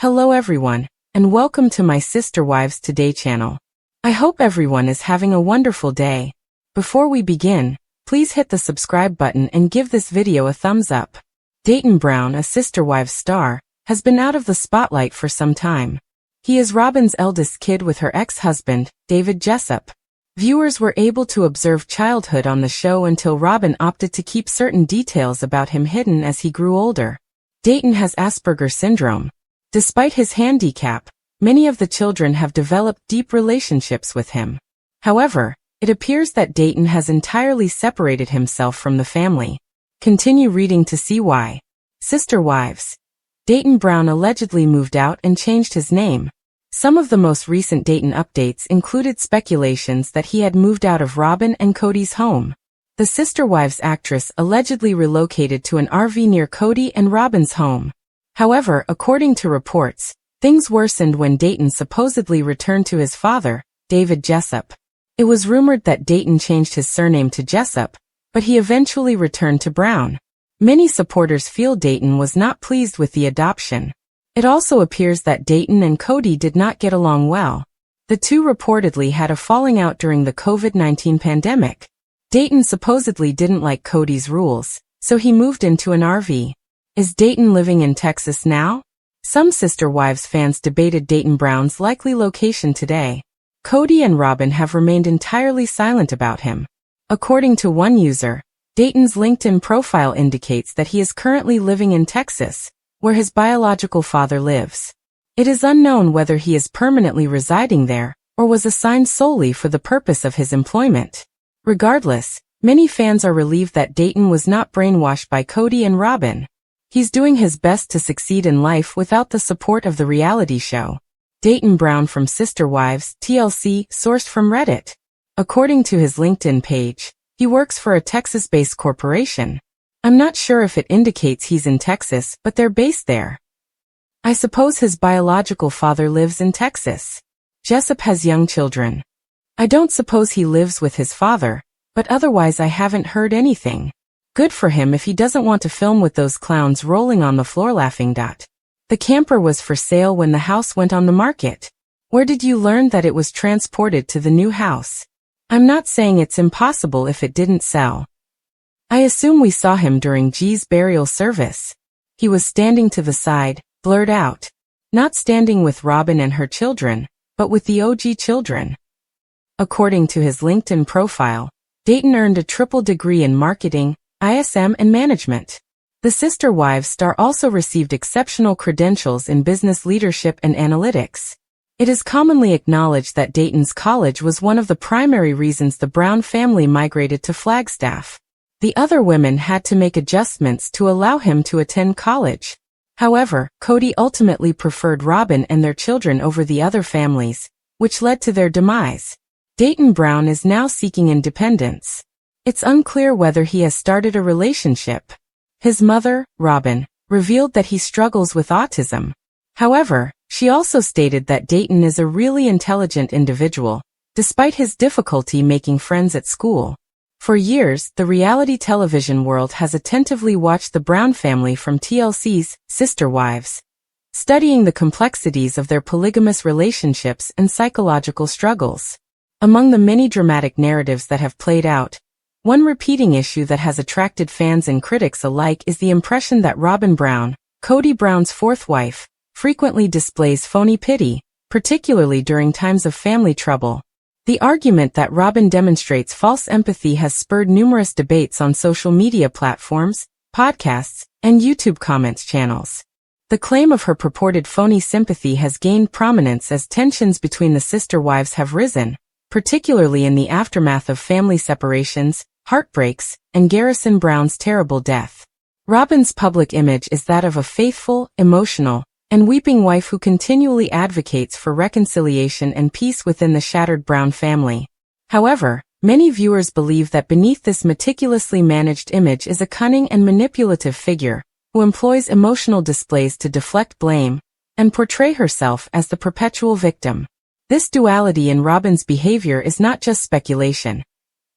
Hello everyone, and welcome to my Sister Wives Today channel. I hope everyone is having a wonderful day. Before we begin, please hit the subscribe button and give this video a thumbs up. Dayton Brown, a Sister Wives star, has been out of the spotlight for some time. He is Robin's eldest kid with her ex-husband, David Jessup. Viewers were able to observe childhood on the show until Robin opted to keep certain details about him hidden as he grew older. Dayton has Asperger's syndrome. Despite his handicap, many of the children have developed deep relationships with him. However, it appears that Dayton has entirely separated himself from the family. Continue reading to see why. Sister Wives. Dayton Brown allegedly moved out and changed his name. Some of the most recent Dayton updates included speculations that he had moved out of Robin and Cody's home. The Sister Wives actress allegedly relocated to an RV near Cody and Robin's home. However, according to reports, things worsened when Dayton supposedly returned to his father, David Jessup. It was rumored that Dayton changed his surname to Jessup, but he eventually returned to Brown. Many supporters feel Dayton was not pleased with the adoption. It also appears that Dayton and Cody did not get along well. The two reportedly had a falling out during the COVID-19 pandemic. Dayton supposedly didn't like Cody's rules, so he moved into an RV. Is Dayton living in Texas now? Some Sister Wives fans debated Dayton Brown's likely location today. Cody and Robin have remained entirely silent about him. According to one user, Dayton's LinkedIn profile indicates that he is currently living in Texas, where his biological father lives. It is unknown whether he is permanently residing there, or was assigned solely for the purpose of his employment. Regardless, many fans are relieved that Dayton was not brainwashed by Cody and Robin. He's doing his best to succeed in life without the support of the reality show. Dayton Brown from Sister Wives, TLC, sourced from Reddit. According to his LinkedIn page, he works for a Texas-based corporation. I'm not sure if it indicates he's in Texas, but they're based there. I suppose his biological father lives in Texas. Jessup has young children. I don't suppose he lives with his father, but otherwise I haven't heard anything. Good for him if he doesn't want to film with those clowns rolling on the floor laughing. The camper was for sale when the house went on the market. Where did you learn that it was transported to the new house? I'm not saying it's impossible if it didn't sell. I assume we saw him during G's burial service. He was standing to the side, blurred out. Not standing with Robin and her children, but with the OG children. According to his LinkedIn profile, Dayton earned a triple degree in marketing, ISM and management. The Sister Wives star also received exceptional credentials in business leadership and analytics. It is commonly acknowledged that Dayton's college was one of the primary reasons the Brown family migrated to Flagstaff. The other women had to make adjustments to allow him to attend college. However, Cody ultimately preferred Robin and their children over the other families, which led to their demise. Dayton Brown is now seeking independence. It's unclear whether he has started a relationship. His mother, Robin, revealed that he struggles with autism. However, she also stated that Dayton is a really intelligent individual, despite his difficulty making friends at school. For years, the reality television world has attentively watched the Brown family from TLC's Sister Wives, studying the complexities of their polygamous relationships and psychological struggles. Among the many dramatic narratives that have played out, one repeating issue that has attracted fans and critics alike is the impression that Robin Brown, Cody Brown's fourth wife, frequently displays phony pity, particularly during times of family trouble. The argument that Robin demonstrates false empathy has spurred numerous debates on social media platforms, podcasts, and YouTube comments channels. The claim of her purported phony sympathy has gained prominence as tensions between the Sister Wives have risen, particularly in the aftermath of family separations, heartbreaks, and Garrison Brown's terrible death. Robin's public image is that of a faithful, emotional, and weeping wife who continually advocates for reconciliation and peace within the shattered Brown family. However, many viewers believe that beneath this meticulously managed image is a cunning and manipulative figure, who employs emotional displays to deflect blame, and portray herself as the perpetual victim. This duality in Robin's behavior is not just speculation.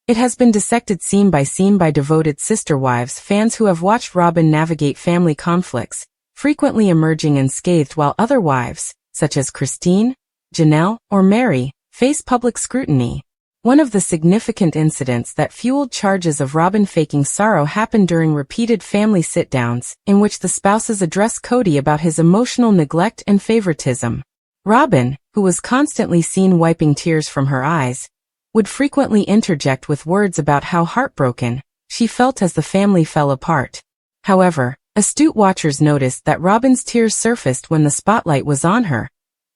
It has been dissected scene by devoted Sister Wives fans who have watched Robin navigate family conflicts, frequently emerging unscathed while other wives, such as Christine, Janelle, or Mary, face public scrutiny. One of the significant incidents that fueled charges of Robin faking sorrow happened during repeated family sit-downs, in which the spouses addressed Cody about his emotional neglect and favoritism. Robin, who was constantly seen wiping tears from her eyes, would frequently interject with words about how heartbroken she felt as the family fell apart. However, astute watchers noticed that Robin's tears surfaced when the spotlight was on her,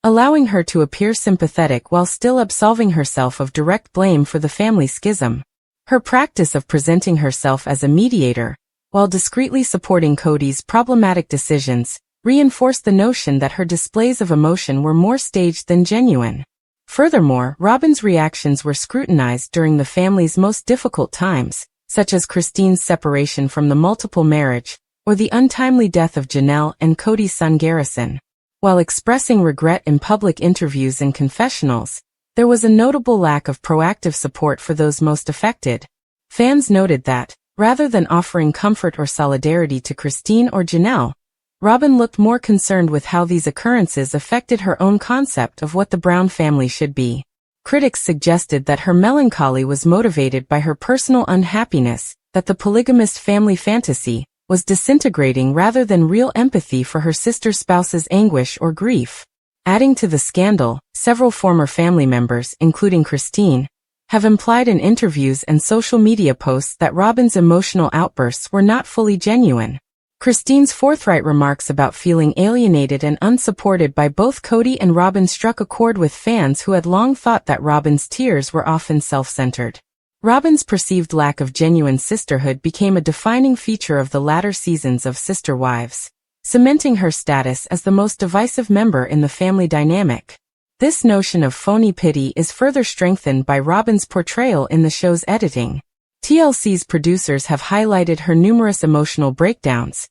allowing her to appear sympathetic while still absolving herself of direct blame for the family schism. Her practice of presenting herself as a mediator, while discreetly supporting Cody's problematic decisions, reinforced the notion that her displays of emotion were more staged than genuine. Furthermore, Robin's reactions were scrutinized during the family's most difficult times, such as Christine's separation from the multiple marriage, or the untimely death of Janelle and Cody's son Garrison. While expressing regret in public interviews and confessionals, there was a notable lack of proactive support for those most affected. Fans noted that, rather than offering comfort or solidarity to Christine or Janelle, Robin looked more concerned with how these occurrences affected her own concept of what the Brown family should be. Critics suggested that her melancholy was motivated by her personal unhappiness, that the polygamist family fantasy was disintegrating rather than real empathy for her sister spouse's anguish or grief. Adding to the scandal, several former family members, including Christine, have implied in interviews and social media posts that Robin's emotional outbursts were not fully genuine. Christine's forthright remarks about feeling alienated and unsupported by both Cody and Robin struck a chord with fans who had long thought that Robin's tears were often self-centered. Robin's perceived lack of genuine sisterhood became a defining feature of the latter seasons of Sister Wives, cementing her status as the most divisive member in the family dynamic. This notion of phony pity is further strengthened by Robin's portrayal in the show's editing. TLC's producers have highlighted her numerous emotional breakdowns,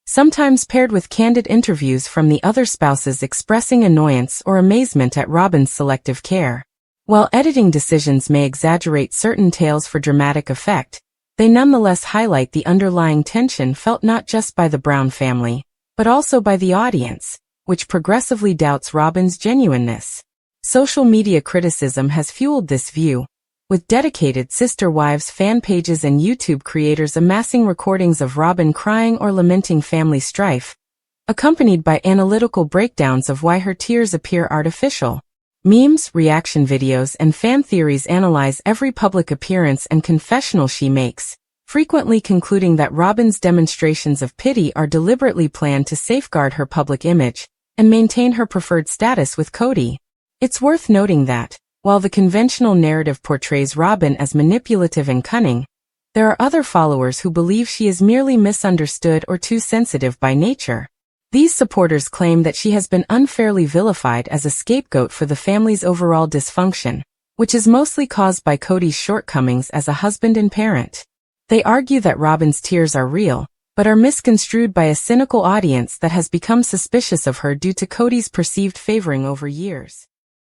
sometimes paired with candid interviews from the other spouses expressing annoyance or amazement at Robin's selective care. While editing decisions may exaggerate certain tales for dramatic effect, they nonetheless highlight the underlying tension felt not just by the Brown family, but also by the audience, which progressively doubts Robin's genuineness. Social media criticism has fueled this view, with dedicated Sister Wives fan pages and YouTube creators amassing recordings of Robin crying or lamenting family strife, accompanied by analytical breakdowns of why her tears appear artificial. Memes, reaction videos, and fan theories analyze every public appearance and confessional she makes, frequently concluding that Robin's demonstrations of pity are deliberately planned to safeguard her public image and maintain her preferred status with Cody. It's worth noting that, while the conventional narrative portrays Robin as manipulative and cunning, there are other followers who believe she is merely misunderstood or too sensitive by nature. These supporters claim that she has been unfairly vilified as a scapegoat for the family's overall dysfunction, which is mostly caused by Cody's shortcomings as a husband and parent. They argue that Robin's tears are real, but are misconstrued by a cynical audience that has become suspicious of her due to Cody's perceived favoring over years.